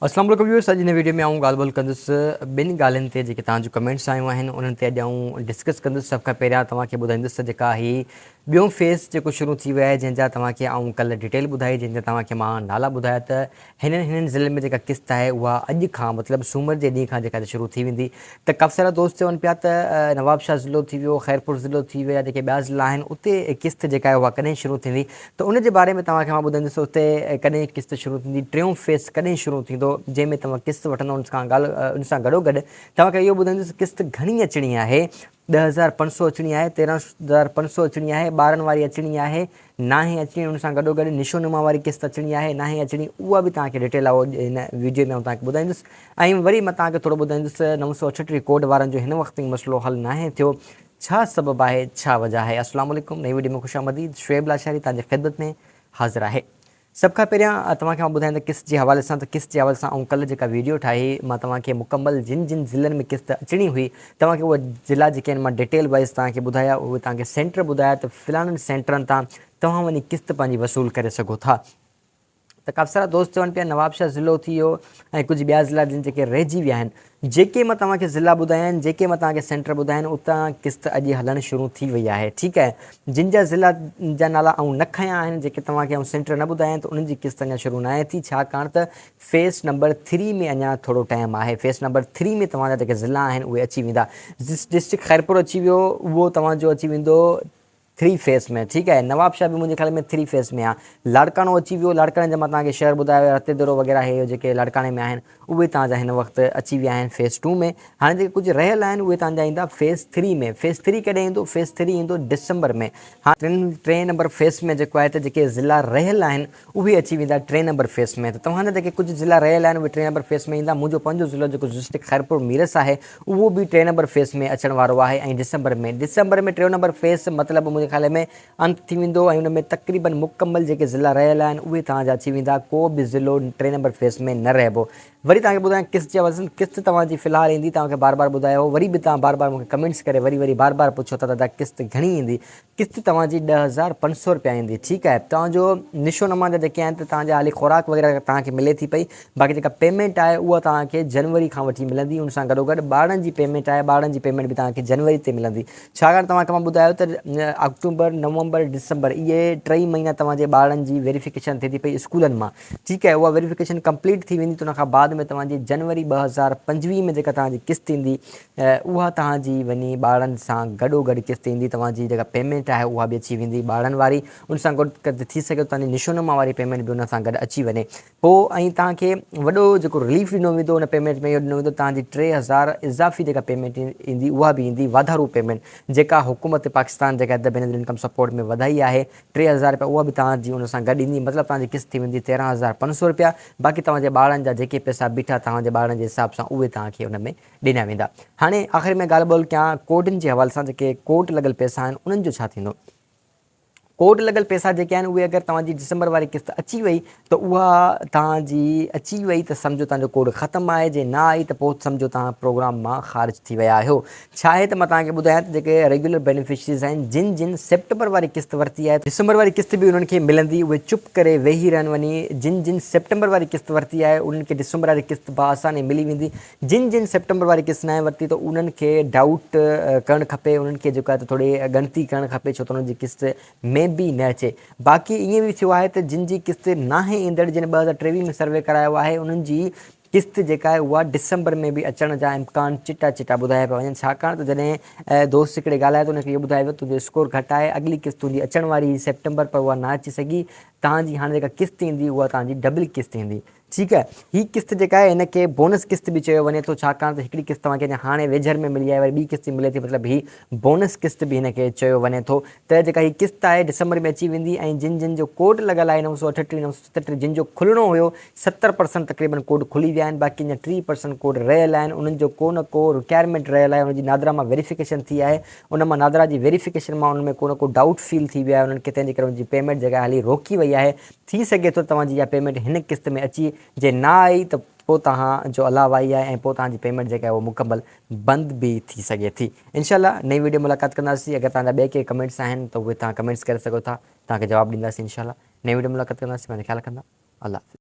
अस्सलाम वालेकुम व्यूअर्स, अॼु हिन वीडियो में आऊं ॻाल्हि ॿोल कंदुसि ॿिनि ॻाल्हियुनि ते जेके तव्हांजूं कमेंट्स आयूं आहिनि उन्हनि ते अॼु आऊं डिस्कस कंदुसि। सभ खां पहिरियां तव्हांखे ॿुधाईंदुसि जेका हीअ ॿियों फेज़ जेको शुरू थी वियो आहे, जंहिंजा तव्हांखे आऊं कल्ह डिटेल ॿुधाई, जंहिंजा तव्हांखे मां नाला ॿुधाया त हिननि ज़िलनि में जेका क़िस्त आहे उहा अॼु खां मतिलबु सूमर जे ॾींहं खां जेका शुरू थी वेंदी। त काफ़ी सारा दोस्त चवनि पिया त नवाबशाह ज़िलो थी वियो, ख़ैरपुर ज़िलो थी वियो, या जेके ॿिया ज़िला आहिनि उते क़िस्त जेका आहे उहा कॾहिं शुरू थींदी। त उनजे बारे में तव्हांखे मां ॿुधाईंदुसि उते कॾहिं क़िस्त शुरू थींदी, टियों फेज़ कॾहिं शुरू थींदो, जंहिंमें तव्हां क़िस्त वठंदो। उन सां गॾोगॾु तव्हांखे इहो ॿुधाईंदुसि क़िस्त घणी अचणी आहे। 10,500 अचणी आहे, 13,500 अचणी आहे, ॿारनि वारी अचणी आहे, नाहे अचणी, उन सां गॾोगॾु निशोनुमा वारी क़िस्त अचणी आहे, नाहे अचणी, उहा बि तव्हांखे डिटेल आहे हिन वीडियो में तव्हांखे ॿुधाईंदुसि। ऐं वरी मां तव्हांखे थोरो ॿुधाईंदुसि 938 कोड वारनि जो हिन वक़्तु मसइलो हल नाहे थियो, छा सबबु आहे, छा वजह आहे। अस्सलाम वालेकुम, नई वीडियो में ख़ुशि आमदीद। शुएब लाशारी तव्हांजे ख़िदमत में हाज़िर आहे। सभ खां पहिरियां तव्हांखे मां ॿुधायां त क़िस्त जे हवाले सां, त क़िस्त जे हवाले सां ऐं कल्ह जेका वीडियो ठाही मां तव्हांखे मुकमल जिन ज़िलनि में क़िस्त अचणी हुई, तव्हांखे उहे ज़िला जेके आहिनि मां डिटेल वाइज़ तव्हांखे ॿुधाया, उहे तव्हांखे सेंटर ॿुधाया त फ़िलहालनि सेंटरनि तां तव्हां वञी क़िस्त पंहिंजी वसूल करे सघो था। त काफ़ी सारा दोस्त चवनि पिया नवाबशाह ज़िलो थी वियो ऐं कुझु ॿिया ज़िला जिन जेके रहिजी विया आहिनि, जेके मां तव्हांखे ज़िला ॿुधाया आहिनि, जेके मां तव्हांखे सेंटर ॿुधाया आहिनि, उतां क़िस्त अॼु हलणु शुरू थी वई आहे। ठीकु आहे, जिन जा ज़िला जा नाला ऐं न खयां आहिनि, जेके तव्हांखे सेंटर न ॿुधाया आहिनि, त उन्हनि जी क़िस्त अञा शुरू न आहे थी, छाकाणि त फेज़ नंबर 3 में अञा थोरो टाइम आहे। फेज़ नंबर 3 में तव्हांजा जेके ज़िला आहिनि उहे अची वेंदा। डिस्ट्रिक्ट ख़ैरपुर अची वियो, उहो तव्हांजो अची वेंदो 3 फेज़ में। ठीकु आहे, नवाबशाह बि मुंहिंजे ख़्याल में 3 फेज़ में आहे। लाड़काणो अची वियो, लाड़काणे जा मां तव्हांखे शहर ॿुधायो, रतेदरो वग़ैरह हे जेके लाड़काणे में आहिनि उहे तव्हांजा हिन वक़्तु अची विया आहिनि फेज़ 2 में। हाणे जेके कुझु रहियल आहिनि उहे तव्हांजा ईंदा फेज़ 3 में। फेज़ 3 कॾहिं ईंदो? फेज़ 3 ईंदो डिसंबर में। हा, 3 नंबर फेज़ में जेको आहे त जेके ज़िला रहियल आहिनि उहे अची वेंदा 3 नंबर फेज़ में। त तव्हांजा जेके कुझु ज़िला रहियल आहिनि उहे 3 नंबर फेज़ में ईंदा। मुंहिंजो पंहिंजो ज़िलो जेको डिस्ट्रिक्ट ख़ैरपुर मीरस आहे, उहो बि 3 नंबर फेज़ में अचण वारो आहे। ऐं डिसंबर में 3 नंबर फेज़ मतिलबु मुंहिंजे ख़्याल में अंत थी वेंदो, ऐं उन में तक़रीबन मुकमल जेके ज़िला रहियल आहिनि उहे तव्हांजा अची वेंदा। को बि ज़िलो 3 नंबर फेज़ में न रहिबो। वरी तव्हांखे ॿुधायां क़िस्त जे हवाले सां, क़िस्त तव्हांजी फ़िलहालु ईंदी, तव्हांखे बार बार ॿुधायो, वरी बि तव्हां बार बार मूंखे कमेंट्स करे वरी बार बार पुछो था दादा क़िस्त घणी ईंदी। क़िस्त तव्हांजी 10,500 रुपया ईंदी। ठीकु आहे, तव्हांजो निशोनुमा जा जेके आहिनि त तव्हांजा हाली ख़ुराक वग़ैरह तव्हांखे मिले थी पई, बाक़ी जेका पेमेंट आहे उहा तव्हांखे जनवरी खां वठी मिलंदी। उन सां गॾोगॾु ॿारनि जी पेमेंट आहे, ॿारनि जी पेमेंट बि तव्हांखे जनवरी ते मिलंदी। छाकाणि तव्हांखे मां ॿुधायो त अक्टूबर, नवंबर, डिसंबर इहे 3 महीना तव्हांजे ॿारनि जी वेरिफिकेशन थिए थी पई स्कूलनि मां। ठीकु आहे, उहा वेरिफिकेशन कंप्लीट थी वेंदी, त उनखां बाद में तव्हांजी जनवरी 2025 में जेका तव्हांजी क़िस्त ईंदी, उहा तव्हांजी वञी ॿारनि सां गॾोगॾु क़िस्त ईंदी। तव्हांजी जेका पेमेंट आहे उहा बि अची वेंदी ॿारनि वारी। उन सां गॾु थी सघे तव्हांजी निशोनुमा वारी पेमेंट बि उन सां गॾु अची वञे पोइ। ऐं तव्हांखे वॾो जेको रिलीफ ॾिनो वेंदो उन पेमेंट में, इहो ॾिनो वेंदो तव्हांजी 3,000 इज़ाफ़ी जेका पेमेंट ईंदी उहा बि ईंदी, वाधारू पेमेंट जेका हुकूमत पाकिस्तान जेका द बेनिफिट इनकम सपोर्ट में वधाई आहे 3,000 रुपया, उहा बि तव्हांजी उन सां गॾु ईंदी। मतिलबु तव्हांजी क़िस्त थी वेंदी 13,500 रुपया। बाक़ी तव्हांजे ॿारनि जा जेके पैसा बीठा तव्हांजे ॿारनि जे हिसाब सां उहे तव्हांखे उन में ॾिना वेंदा। हाणे आख़िर में ॻाल्हि ॿोल कयां कोडनि जे हवाले सां, जेके कोड लॻल पैसा आहिनि उन्हनि जो छा थींदो। कोड लॻल पैसा जेके आहिनि उहे अगरि तव्हांजी डिसंबर वारी क़िस्त अची वई त उहा तव्हांजी अची वई त सम्झो तव्हांजो कोड ख़तमु आहे। जे न आई त पोइ सम्झो तव्हां प्रोग्राम मां ख़ारिज थी विया आहियो। छा आहे त मां तव्हांखे ॿुधायां त जेके रेगुलर बेनिफिशरीज़ आहिनि, जिन सेप्टेंबर वारी क़िस्त वरिती आहे, डिसंबर वारी क़िस्त बि उन्हनि खे मिलंदी। उहे चुप करे वेही रहनि वञी, जिन सेप्टेंबर वारी क़िस्त वरिती आहे उन्हनि खे डिसंबर वारी क़िस्त बआसानी मिली वेंदी। जिन सेप्टेंबर वारी क़िस्त न वरिती त उन्हनि खे डाउट करणु खपे, उन्हनि खे जेको आहे त थोरी ॻणती करणु खपे, छो त उन्हनि जी क़िस्त में बि न अचे। बाक़ी ईअं बि थियो आहे त जिन जी क़िस्त नाहे ईंदड़, जिन 2023 में सर्वे करायो आहे, उन्हनि जी क़िस्त जेका आहे उहा डिसंबर में बि अचण जा इम्कान चिटा ॿुधाया पिया वञनि। छाकाणि त जॾहिं दोस्त हिकिड़े ॻाल्हाए त उनखे इहो ॿुधायो तुंहिंजो स्कोर घटि आहे, अॻिली क़िस्त तुंहिंजी अचण वारी सेप्टेंबर पर उहा न अची सघी, तव्हांजी हाणे जेका क़िस्त ईंदी उहा तव्हांजी डबल क़िस्त ईंदी। ठीकु आहे, हीअ क़िस्त जेका आहे हिनखे बोनस क़िस्त बि चयो वञे थो, छाकाणि त हिकिड़ी क़िस्त तव्हांखे हाणे वेझर में मिली आहे, वरी ॿी क़िस्त मिले थी, मतिलबु हीअ बोनस क़िस्त बि हिनखे चयो वञे थो। त जेका हीअ क़िस्त आहे डिसंबर में अची वेंदी। ऐं जिन जो कोड लॻल आहे 938 937, जिन जो खुलणो हुयो 70% तक़रीबन कोड खुली विया आहिनि। बाक़ी अञा 3% कोड रहियल आहिनि, उन्हनि जो को न को रिक्वायरमेंट रहियल आहे। उनजी नादरा मां वेरिफिकेशन थी आहे, उन मां नादरा जी वेरिफिकेशन मां उन में को न को डाउट फील थी वियो आहे उन्हनि खे, तंहिंजे करे उनजी पेमेंट जेका हाली रोकी वई आहे। थी सघे थो तव्हांजी इहा पेमेंट हिन क़िस्त में अची, जे न आई त पोइ तव्हांजो अलावा आई आहे, ऐं पोइ तव्हांजी पेमेंट जेका आहे उहा मुकमल बंदि बि थी सघे थी। इंशाल्लाह नई वीडियो मुलाक़ात कंदासीं। अगरि तव्हांजा ॿिए के कमेंट्स आहिनि त उहे तव्हां कमेंट्स करे सघो था, तव्हांखे जवाबु ॾींदासीं। इंशाल्लाह नई वीडियो मुलाक़ात कंदासीं। पंहिंजो ख़्यालु रखंदा। अल्लाह हाफ़िज़।